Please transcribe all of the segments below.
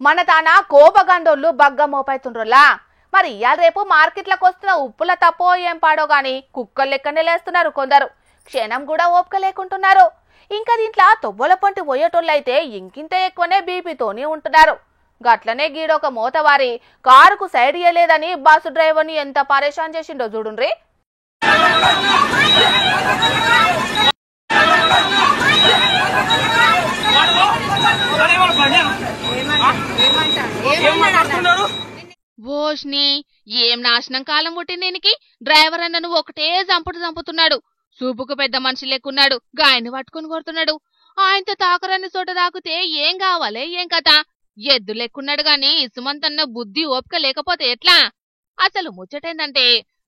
మన తాన కోపగండోళ్ళు బగ్గ మోపైతుండ్రులా మరి ఇయాల రేపు మార్కెట్లకు వస్తున్న ఉప్పుల తప్పో ఏం పాడో గాని కుక్కలు లెక్కనే లేస్తున్నారు కొందరు. క్షణం కూడా ఓపిక లేకుంటున్నారు. ఇంకా దీంట్లో తొవ్వల పంటి పోయేటోళ్ళైతే ఇంకింత ఎక్కువనే బీపీతోనే ఉంటున్నారు. గట్లనే గీడొక మోతవారి కారుకు సైడ్ ఇయ్యలేదని బస్సు డ్రైవర్ని ఎంత పరేషాన్ చేసిండో చూడుండ్రి. ఓష్ని ఏం నాశనం కాలం పుట్టిందేనికి డ్రైవర్ అన్న నువ్వు ఒకటే చంపుతున్నాడు. సూపుకు పెద్ద మనిషి లెక్కున్నాడు. గాయన్ని పట్టుకుని కొడుతున్నాడు. ఆయనతో తాకరాన్ని చోట తాకుతే ఏం కావాలి ఏం కథ? ఎద్దు లెక్కున్నాడు గాని ఇసుమంతన్న బుద్ధి ఓపిక లేకపోతే ఎట్లా? అసలు ముచ్చటేందంటే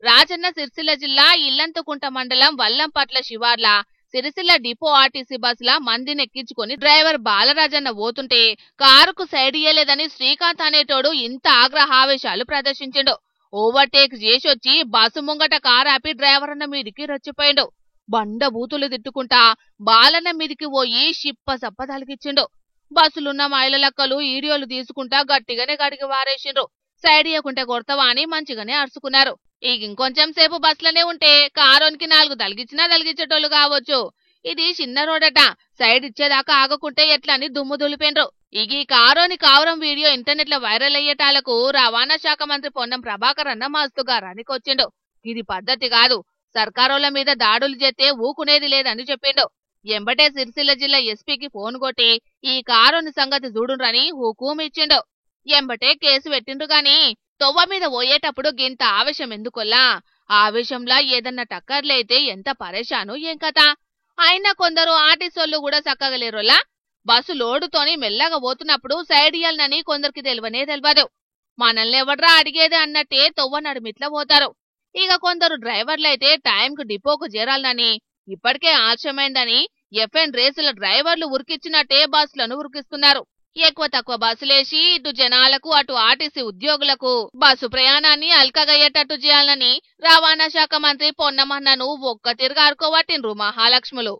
రాజన్న సిరిసిల్ల జిల్లా ఇల్లంతకుంట మండలం వల్లంపట్ల శివార్ల సిరిసిల్ల డిపో ఆర్టీసీ బస్సుల మందిని ఎక్కించుకుని డ్రైవర్ బాలరాజన్న పోతుంటే కారుకు సైడ్ ఇయ్యలేదని శ్రీకాంత్ అనేటోడు ఇంత ఆగ్రహావేశాలు ప్రదర్శించిండు. ఓవర్టేక్ చేసొచ్చి బస్సు ముంగట కారు ఆపి డ్రైవర్ అన్న మీదికి రచ్చిపోయిండు. బండ బూతులు తిట్టుకుంటా బాలన్న మీదికి పోయి షిప్ప సప్ప తలిగిచ్చిండు. బస్సులున్న మహిళలక్కలు ఈడియోలు తీసుకుంటా గట్టిగానే గడికి వారేసిండ్రు. సైడ్ ఇయ్యకుంటే కొడతావా అని మంచిగానే అరుచుకున్నారు. ఇంకొంచెం సేపు బస్సులనే ఉంటే కారోనికి 4 తలిగిచ్చినా తలిగించేటోళ్ళు కావచ్చు. ఇది చిన్న రోడట, సైడ్ ఇచ్చేదాకా ఆగకుంటే ఎట్లని దుమ్ము దులిపేండ్రు. ఈ కారోని కావరం వీడియో ఇంటర్నెట్ లో వైరల్ అయ్యేటాలకు రవాణా శాఖ మంత్రి పొన్నం ప్రభాకర్ అన్న మస్తుగా రానికొచ్చిండు. ఇది పద్ధతి కాదు, సర్కారోళ్ల మీద దాడులు చేస్తే ఊకునేది లేదని చెప్పిండు. ఎంబటే సిరిసిల్ల జిల్లా ఎస్పీకి ఫోన్ కొట్టి ఈ కారోని సంగతి చూడుండ్రని హుకూం ఇచ్చిండు. ఎంబటే కేసు పెట్టిండ్రు గాని తొవ్వ మీద పోయేటప్పుడు గింత ఆవేశం ఎందుకొల్లా? ఆవేశంలా ఏదన్నా టక్కర్లైతే ఎంత పరేషాను ఏం కథ? అయినా కొందరు ఆర్టీసోళ్లు కూడా చక్కగలేరులా. బస్సు లోడుతోని మెల్లగా పోతున్నప్పుడు సైడ్ ఇయ్యాలనని కొందరికి తెలియదు. మనల్ని ఎవడ్రా అడిగేది అన్నట్టే తొవ్వ నడిమిట్లా పోతారు. ఇక కొందరు డ్రైవర్లైతే టైంకు డిపోకు చేరాలని ఇప్పటికే ఆలస్యమైందని ఎఫ్ఎన్ రేసుల డ్రైవర్లు ఉరికిచ్చినట్టే బస్సులను ఉరికిస్తున్నారు. ఎక్కువ తక్కువ బస్సులేసి ఇటు జనాలకు అటు ఆర్టీసీ ఉద్యోగులకు బస్సు ప్రయాణాన్ని అల్కగయ్యేటట్టు చేయాలని రవాణా శాఖ మంత్రి పొన్నమన్నను ఒక్క తిరుగారుకోబట్టిండ్రు మహాలక్ష్ములు.